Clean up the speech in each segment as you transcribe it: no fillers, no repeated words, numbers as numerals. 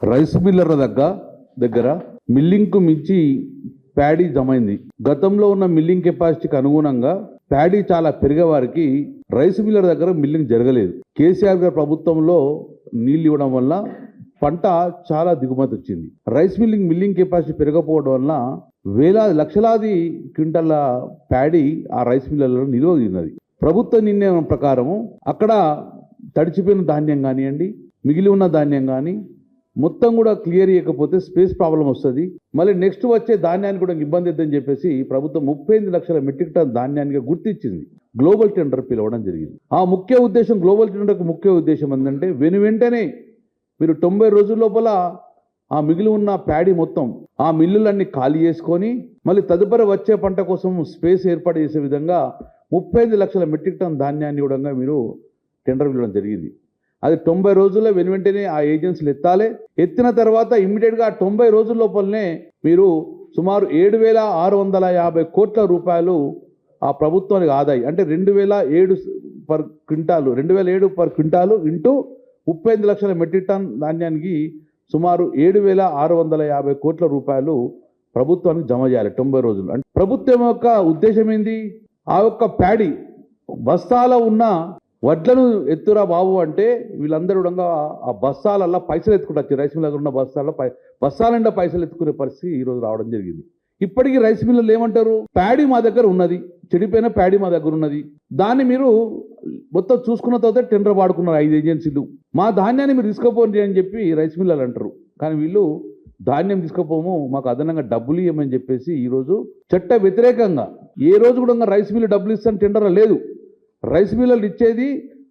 Rice మిల్లర్ల దగ్గర మిల్లింగ్కు మించి paddy జమైంది. గతంలో ఉన్న మిల్లింగ్ కెపాసిటీకి అనుగుణంగా ప్యాడీ చాలా పెరిగే వారికి రైస్ మిల్లర్ దగ్గర మిల్లింగ్ జరగలేదు. కేసీఆర్ గారి ప్రభుత్వంలో నీళ్ళు ఇవ్వడం వల్ల పంట చాలా దిగుమతి వచ్చింది. రైస్ మిల్లింగ్ కెపాసిటీ పెరగకపోవడం వల్ల వేలాది లక్షలాది క్వింటల్ల ప్యాడీ ఆ రైస్ మిల్లర్లలో నిల్వ ఉన్నది. ప్రభుత్వ నిర్ణయం ప్రకారము అక్కడ తడిచిపోయిన ధాన్యం కానివ్వండి, మిగిలి ఉన్న ధాన్యం కానీ మొత్తం కూడా క్లియర్ చేయకపోతే స్పేస్ ప్రాబ్లం వస్తుంది. మళ్ళీ నెక్స్ట్ వచ్చే ధాన్యానికి కూడా ఇబ్బంది అవుతుందని చెప్పేసి ప్రభుత్వం 38 లక్షల మెట్రిక్ టన్ ధాన్యానికి గుర్తించింది. గ్లోబల్ టెండర్ పిలవడం జరిగింది. ఆ ముఖ్య ఉద్దేశం, గ్లోబల్ టెండర్కి ముఖ్య ఉద్దేశం ఏంటంటే వెంటనే మీరు 90 రోజుల లోపల ఆ మిగిలి ఉన్న ప్యాడీ మొత్తం ఆ మిల్లులన్నీ ఖాళీ చేసుకొని మళ్ళీ తదుపరి వచ్చే పంట కోసం స్పేస్ ఏర్పాటు చేసే విధంగా 35 లక్షల మెట్రిక్ టన్ ధాన్యాన్ని కూడా మీరు టెండర్ పిలవడం జరిగింది. అది 90 రోజుల్లో వెంటనే ఆ ఏజెన్సీలు ఎత్తాలి. ఎత్తిన తర్వాత ఇమ్మీడియట్గా 90 రోజుల లోపలనే మీరు సుమారు 7,650 కోట్ల రూపాయలు ఆ ప్రభుత్వానికి ఆదాయి, అంటే 2,007 per quintal, 2,007 per quintal into 35 లక్షల మెట్రిక్ టన్ ధాన్యానికి సుమారు 7,650 కోట్ల రూపాయలు ప్రభుత్వానికి జమ చేయాలి 90 రోజులు. అంటే ప్రభుత్వం యొక్క ఉద్దేశం ఏంది? ఆ యొక్క ప్యాడీ బస్తాలో ఉన్న వడ్లను ఎత్తురా బాబు అంటే వీళ్ళందరూ కూడా ఆ బస్తాలల్లో పైసలు ఎత్తుకుంటారు. రైస్ మిల్ దగ్గర ఉన్న బస్తాలంటే పైసలు ఎత్తుకునే పరిస్థితి ఈరోజు రావడం జరిగింది. ఇప్పటికీ రైస్ మిల్లర్లు ఏమంటారు? ప్యాడీ మా దగ్గర ఉన్నది, చెడిపోయిన ప్యాడీ మా దగ్గర ఉన్నది, దాన్ని మీరు మొత్తం చూసుకున్న తర్వాత టెండర్ వాడుకున్నారు 5 ఏజెన్సీలు, మా ధాన్యాన్ని మీరు తీసుకుపోండి అని చెప్పి రైస్ మిల్లర్లు అంటారు. కానీ వీళ్ళు ధాన్యం తీసుకుపోము, మాకు అదనంగా డబ్బులు ఇవ్వమని చెప్పేసి ఈరోజు చట్ట వ్యతిరేకంగా ఏ రోజు కూడా రైస్ మిల్లు డబ్బులు ఇస్తాను టెండర్ లేదు. రైస్ మిల్లర్లు ఇచ్చేది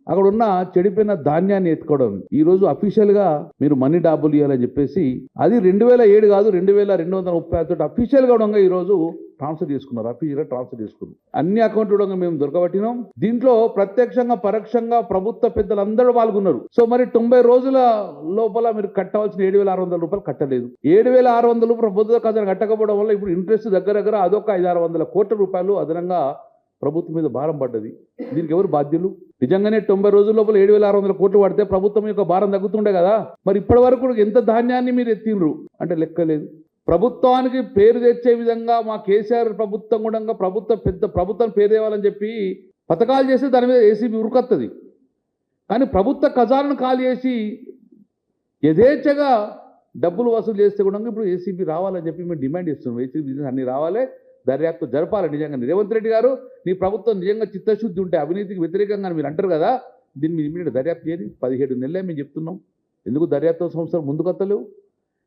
అక్కడ ఉన్న చెడిపోయిన ధాన్యాన్ని ఎత్తుకోవడం. ఈరోజు అఫీషియల్గా మీరు మనీ డబ్బులు ఇవ్వాలని చెప్పేసి అది 2007 కాదు 2,235 అఫీషియల్గా కూడా ఈరోజు ట్రాన్స్ఫర్ చేసుకున్నారు. అఫీషియల్గా ట్రాన్స్ఫర్ చేసుకున్నారు. అన్ని అకౌంట్లు కూడా మేము దొరకబట్టినాం. దీంట్లో ప్రత్యక్షంగా పరోక్షంగా ప్రభుత్వ పెద్దలందరూ పాల్గొన్నారు. సో మరి 90 రోజుల లోపల మీరు కట్టవలసిన 7,600 రూపాయలు కట్టలేదు. 7,600 రూపాయలు ప్రభుత్వ ఖజానా కట్టకపోవడం వల్ల ఇప్పుడు ఇంట్రెస్ట్ దగ్గర అదొక 500-600 కోట్ల రూపాయలు అదనంగా ప్రభుత్వం మీద భారం పడ్డది. దీనికి ఎవరు బాధ్యులు? నిజంగానే 90 రోజుల లోపల 7,600 కోట్లు పడితే ప్రభుత్వం యొక్క భారం తగ్గుతుండే కదా. మరి ఇప్పటి వరకు ఎంత ధాన్యాన్ని మీరు ఎత్తిండ్రు అంటే లెక్కలేదు. ప్రభుత్వానికి పేరు తెచ్చే విధంగా మా కేసీఆర్ ప్రభుత్వం కూడా ప్రభుత్వం పేరు తేవాలని చెప్పి పథకాలు చేస్తే దాని మీద ఏసీబీ ఉరుకొత్తది. కానీ ప్రభుత్వ ఖజానాను ఖాళీ చేసి యథేచ్ఛగా డబ్బులు వసూలు చేస్తే కూడా ఇప్పుడు ఏసీబీ రావాలని చెప్పి మేము డిమాండ్ చేస్తున్నాం. ఏసీబీ అన్ని రావాలి, దర్యాప్తు జరపాలి. నిజంగా రేవంత్ రెడ్డి గారు, నీ ప్రభుత్వం నిజంగా చిత్తశుద్ధి ఉంటే అవినీతికి వ్యతిరేకంగా మీరు అంటారు కదా, దీన్ని మీరు ఇమీడియట్ దర్యాప్తు చేయండి. 17 నెలలే మేము చెప్తున్నాం. ఎందుకు దర్యాప్తు సంస్థలు ముందుకొత్తలేవు?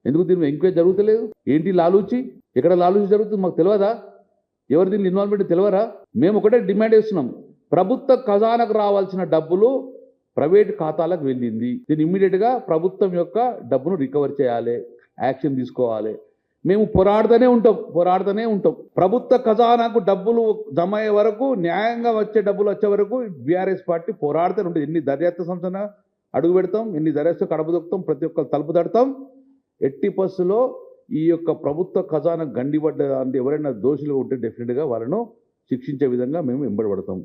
ఎందుకు దీన్ని ఎంక్వైరీ జరుగుతలేదు? ఏంటి లాలూచి? ఎక్కడ లాలూచి జరుగుతుంది మాకు తెలియదా? ఎవరు దీన్ని ఇన్వాల్వ్మెంట్ తెలియరా? మేము ఒకటే డిమాండ్ చేస్తున్నాం, ప్రభుత్వ ఖజానాకు రావాల్సిన డబ్బులు ప్రైవేట్ ఖాతాలకు వెళ్ళింది, దీన్ని ఇమ్మీడియట్గా ప్రభుత్వం యొక్క డబ్బును రికవర్ చేయాలి, యాక్షన్ తీసుకోవాలి. మేము పోరాడుతూనే ఉంటాం. ప్రభుత్వ ఖజానాకు డబ్బులు జమ అయ్యే వరకు, న్యాయంగా వచ్చే డబ్బులు వచ్చే వరకు బీఆర్ఎస్ పార్టీ పోరాడుతూనే ఉంటుంది. ఎన్ని దర్యాప్తు సంస్థన అడుగు పెడతాం, ఎన్ని దర్యాప్తు కడుపు దొక్కుతాం, ప్రతి ఒక్కరు తలుపు తడతాం. ఎట్టి పరిస్థితుల్లో ఈ యొక్క ప్రభుత్వ ఖజానా గండిపడ్డ అంటే ఎవరైనా దోషులుగా ఉంటే డెఫినెట్గా వాళ్ళను శిక్షించే విధంగా మేము వెంబడబడతాం.